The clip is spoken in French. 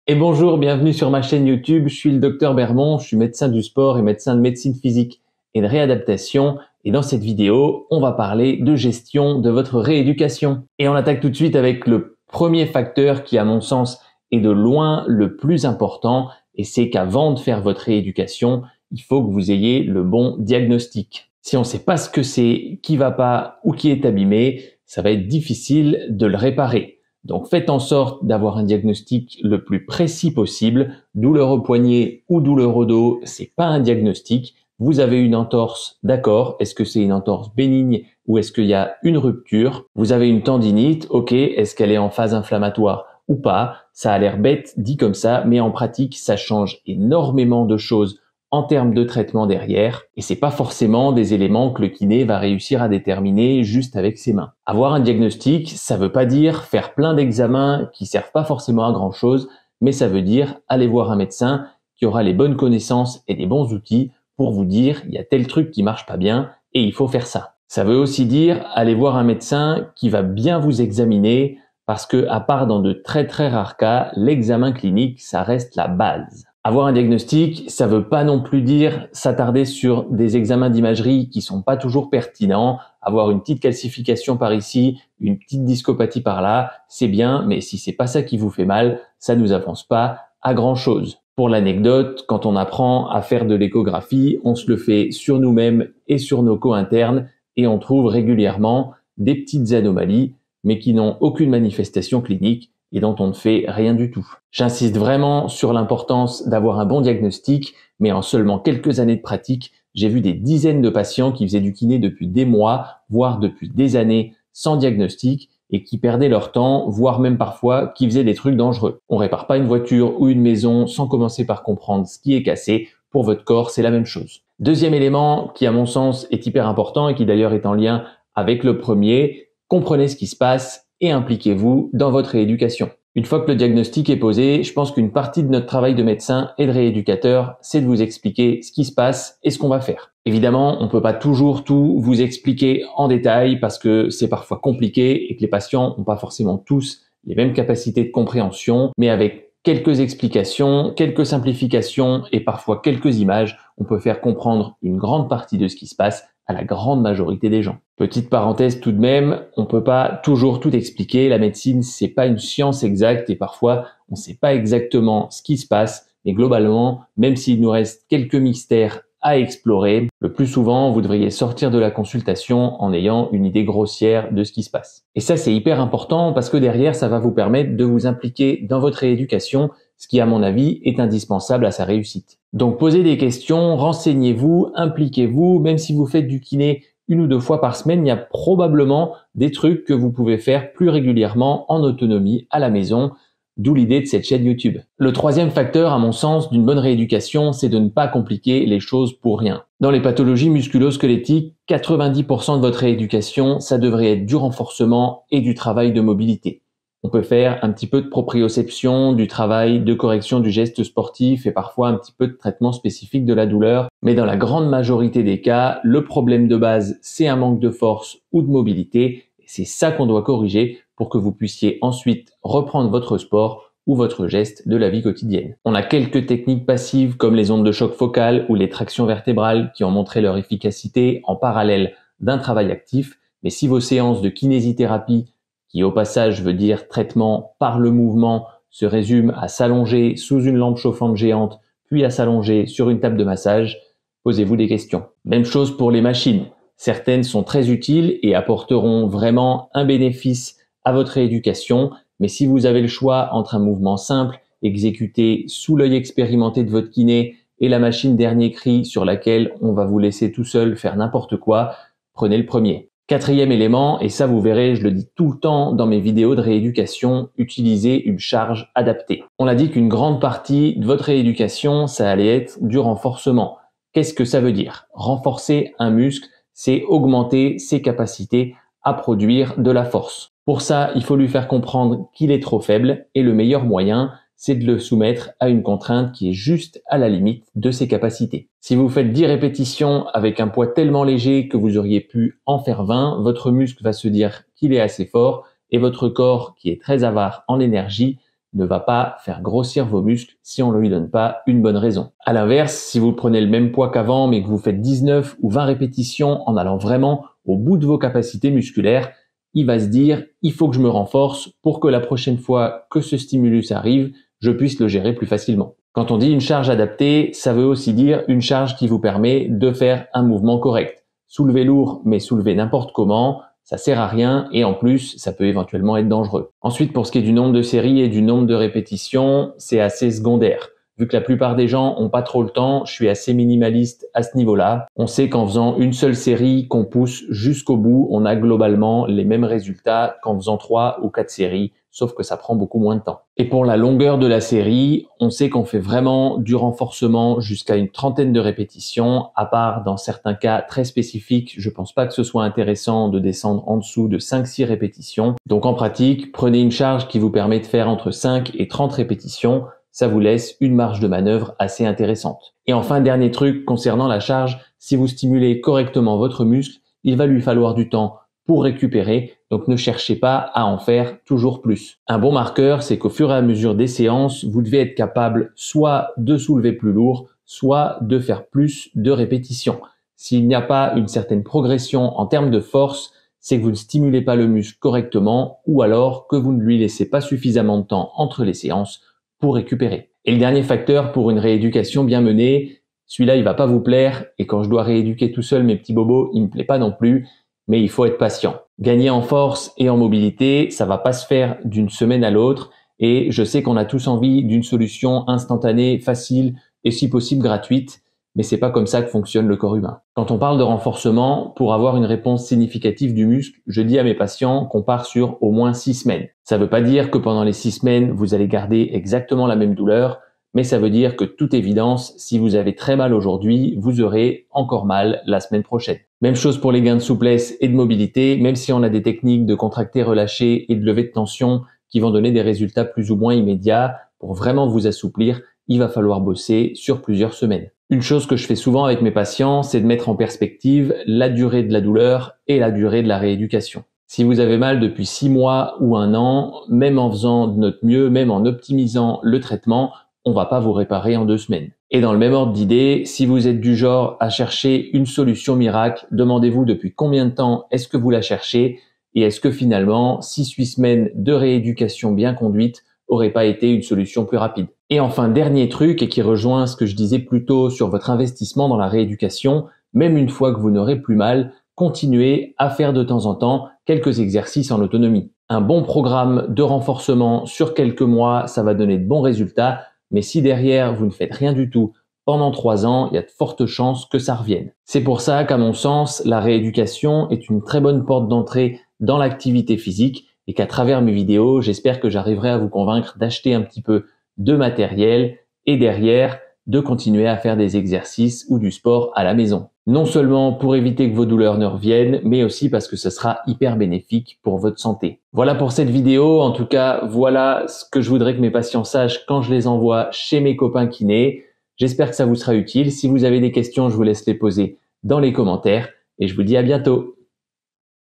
Et bonjour, bienvenue sur ma chaîne YouTube. Je suis le docteur Bermond, je suis médecin du sport et médecin de médecine physique et de réadaptation. Et dans cette vidéo, on va parler de gestion de votre rééducation. Et on attaque tout de suite avec le premier facteur qui, à mon sens, est de loin le plus important. Et c'est qu'avant de faire votre rééducation, il faut que vous ayez le bon diagnostic. Si on ne sait pas ce que c'est, qui va pas ou qui est abîmé, ça va être difficile de le réparer. Donc faites en sorte d'avoir un diagnostic le plus précis possible. Douleur au poignet ou douleur au dos, c'est pas un diagnostic. Vous avez une entorse, d'accord. Est-ce que c'est une entorse bénigne ou est-ce qu'il y a une rupture? Vous avez une tendinite, ok. Est-ce qu'elle est en phase inflammatoire ou pas? Ça a l'air bête dit comme ça, mais en pratique, ça change énormément de choses en termes de traitement derrière, et c'est pas forcément des éléments que le kiné va réussir à déterminer juste avec ses mains. Avoir un diagnostic, ça veut pas dire faire plein d'examens qui servent pas forcément à grand chose, mais ça veut dire aller voir un médecin qui aura les bonnes connaissances et les bons outils pour vous dire il y a tel truc qui marche pas bien et il faut faire ça. Ça veut aussi dire aller voir un médecin qui va bien vous examiner parce que, à part dans de très très rares cas, l'examen clinique, ça reste la base. Avoir un diagnostic, ça veut pas non plus dire s'attarder sur des examens d'imagerie qui sont pas toujours pertinents. Avoir une petite calcification par ici, une petite discopathie par là, c'est bien, mais si c'est pas ça qui vous fait mal, ça nous avance pas à grand chose. Pour l'anecdote, quand on apprend à faire de l'échographie, on se le fait sur nous-mêmes et sur nos co-internes et on trouve régulièrement des petites anomalies, mais qui n'ont aucune manifestation clinique et dont on ne fait rien du tout. J'insiste vraiment sur l'importance d'avoir un bon diagnostic, mais en seulement quelques années de pratique, j'ai vu des dizaines de patients qui faisaient du kiné depuis des mois, voire depuis des années sans diagnostic et qui perdaient leur temps, voire même parfois qui faisaient des trucs dangereux. On répare pas une voiture ou une maison sans commencer par comprendre ce qui est cassé. Pour votre corps, c'est la même chose. Deuxième élément qui, à mon sens, est hyper important et qui d'ailleurs est en lien avec le premier, comprenez ce qui se passe et impliquez-vous dans votre rééducation. Une fois que le diagnostic est posé, je pense qu'une partie de notre travail de médecin et de rééducateur, c'est de vous expliquer ce qui se passe et ce qu'on va faire. Évidemment, on peut pas toujours tout vous expliquer en détail parce que c'est parfois compliqué et que les patients n'ont pas forcément tous les mêmes capacités de compréhension, mais avec quelques explications, quelques simplifications et parfois quelques images, on peut faire comprendre une grande partie de ce qui se passe à la grande majorité des gens. Petite parenthèse tout de même, on peut pas toujours tout expliquer. La médecine, c'est pas une science exacte et parfois on sait pas exactement ce qui se passe. Mais globalement, même s'il nous reste quelques mystères à explorer, le plus souvent, vous devriez sortir de la consultation en ayant une idée grossière de ce qui se passe. Et ça, c'est hyper important parce que derrière, ça va vous permettre de vous impliquer dans votre rééducation, ce qui, à mon avis, est indispensable à sa réussite. Donc, posez des questions, renseignez-vous, impliquez-vous, même si vous faites du kiné une ou deux fois par semaine, il y a probablement des trucs que vous pouvez faire plus régulièrement en autonomie à la maison, d'où l'idée de cette chaîne YouTube. Le troisième facteur, à mon sens, d'une bonne rééducation, c'est de ne pas compliquer les choses pour rien. Dans les pathologies musculo-squelettiques, 90% de votre rééducation, ça devrait être du renforcement et du travail de mobilité. On peut faire un petit peu de proprioception, du travail de correction du geste sportif et parfois un petit peu de traitement spécifique de la douleur. Mais dans la grande majorité des cas, le problème de base, c'est un manque de force ou de mobilité. Et c'est ça qu'on doit corriger pour que vous puissiez ensuite reprendre votre sport ou votre geste de la vie quotidienne. On a quelques techniques passives comme les ondes de choc focales ou les tractions vertébrales qui ont montré leur efficacité en parallèle d'un travail actif. Mais si vos séances de kinésithérapie, qui au passage veut dire traitement par le mouvement, se résume à s'allonger sous une lampe chauffante géante, puis à s'allonger sur une table de massage, posez-vous des questions. Même chose pour les machines. Certaines sont très utiles et apporteront vraiment un bénéfice à votre rééducation, mais si vous avez le choix entre un mouvement simple, exécuté sous l'œil expérimenté de votre kiné, et la machine dernier cri sur laquelle on va vous laisser tout seul faire n'importe quoi, prenez le premier. Quatrième élément, et ça vous verrez, je le dis tout le temps dans mes vidéos de rééducation, utilisez une charge adaptée. On a dit qu'une grande partie de votre rééducation, ça allait être du renforcement. Qu'est-ce que ça veut dire? Renforcer un muscle, c'est augmenter ses capacités à produire de la force. Pour ça, il faut lui faire comprendre qu'il est trop faible et le meilleur moyen, c'est de le soumettre à une contrainte qui est juste à la limite de ses capacités. Si vous faites 10 répétitions avec un poids tellement léger que vous auriez pu en faire 20, votre muscle va se dire qu'il est assez fort et votre corps, qui est très avare en énergie, ne va pas faire grossir vos muscles si on ne lui donne pas une bonne raison. À l'inverse, si vous prenez le même poids qu'avant mais que vous faites 19 ou 20 répétitions en allant vraiment au bout de vos capacités musculaires, il va se dire « il faut que je me renforce pour que la prochaine fois que ce stimulus arrive, je puisse le gérer plus facilement ». Quand on dit une charge adaptée, ça veut aussi dire une charge qui vous permet de faire un mouvement correct. Soulever lourd mais soulever n'importe comment, ça sert à rien et en plus, ça peut éventuellement être dangereux. Ensuite, pour ce qui est du nombre de séries et du nombre de répétitions, c'est assez secondaire. Vu que la plupart des gens ont pas trop le temps, je suis assez minimaliste à ce niveau-là. On sait qu'en faisant une seule série qu'on pousse jusqu'au bout, on a globalement les mêmes résultats qu'en faisant 3 ou 4 séries, sauf que ça prend beaucoup moins de temps. Et pour la longueur de la série, on sait qu'on fait vraiment du renforcement jusqu'à une trentaine de répétitions, à part dans certains cas très spécifiques, je pense pas que ce soit intéressant de descendre en dessous de 5-6 répétitions. Donc en pratique, prenez une charge qui vous permet de faire entre 5 et 30 répétitions, ça vous laisse une marge de manœuvre assez intéressante. Et enfin, dernier truc concernant la charge, si vous stimulez correctement votre muscle, il va lui falloir du temps pour récupérer, donc ne cherchez pas à en faire toujours plus. Un bon marqueur, c'est qu'au fur et à mesure des séances, vous devez être capable soit de soulever plus lourd, soit de faire plus de répétitions. S'il n'y a pas une certaine progression en termes de force, c'est que vous ne stimulez pas le muscle correctement ou alors que vous ne lui laissez pas suffisamment de temps entre les séances pour récupérer. Et le dernier facteur pour une rééducation bien menée, celui-là il va pas vous plaire et quand je dois rééduquer tout seul mes petits bobos, il me plaît pas non plus, mais il faut être patient. Gagner en force et en mobilité, ça va pas se faire d'une semaine à l'autre et je sais qu'on a tous envie d'une solution instantanée, facile et si possible gratuite, mais c'est pas comme ça que fonctionne le corps humain. Quand on parle de renforcement, pour avoir une réponse significative du muscle, je dis à mes patients qu'on part sur au moins 6 semaines. Ça veut pas dire que pendant les 6 semaines, vous allez garder exactement la même douleur, mais ça veut dire que toute évidence, si vous avez très mal aujourd'hui, vous aurez encore mal la semaine prochaine. Même chose pour les gains de souplesse et de mobilité, même si on a des techniques de contracter, relâcher et de lever de tension qui vont donner des résultats plus ou moins immédiats, pour vraiment vous assouplir, il va falloir bosser sur plusieurs semaines. Une chose que je fais souvent avec mes patients, c'est de mettre en perspective la durée de la douleur et la durée de la rééducation. Si vous avez mal depuis 6 mois ou 1 an, même en faisant de notre mieux, même en optimisant le traitement, on va pas vous réparer en 2 semaines. Et dans le même ordre d'idée, si vous êtes du genre à chercher une solution miracle, demandez-vous depuis combien de temps est-ce que vous la cherchez et est-ce que finalement 6-8 semaines de rééducation bien conduite aurait pas été une solution plus rapide. Et enfin, dernier truc, et qui rejoint ce que je disais plus tôt sur votre investissement dans la rééducation, même une fois que vous n'aurez plus mal, continuez à faire de temps en temps quelques exercices en autonomie. Un bon programme de renforcement sur quelques mois, ça va donner de bons résultats, mais si derrière vous ne faites rien du tout pendant 3 ans, il y a de fortes chances que ça revienne. C'est pour ça qu'à mon sens, la rééducation est une très bonne porte d'entrée dans l'activité physique et qu'à travers mes vidéos, j'espère que j'arriverai à vous convaincre d'acheter un petit peu de matériel et derrière de continuer à faire des exercices ou du sport à la maison. Non seulement pour éviter que vos douleurs ne reviennent, mais aussi parce que ce sera hyper bénéfique pour votre santé. Voilà pour cette vidéo. En tout cas, voilà ce que je voudrais que mes patients sachent quand je les envoie chez mes copains kinés. J'espère que ça vous sera utile. Si vous avez des questions, je vous laisse les poser dans les commentaires et je vous dis à bientôt.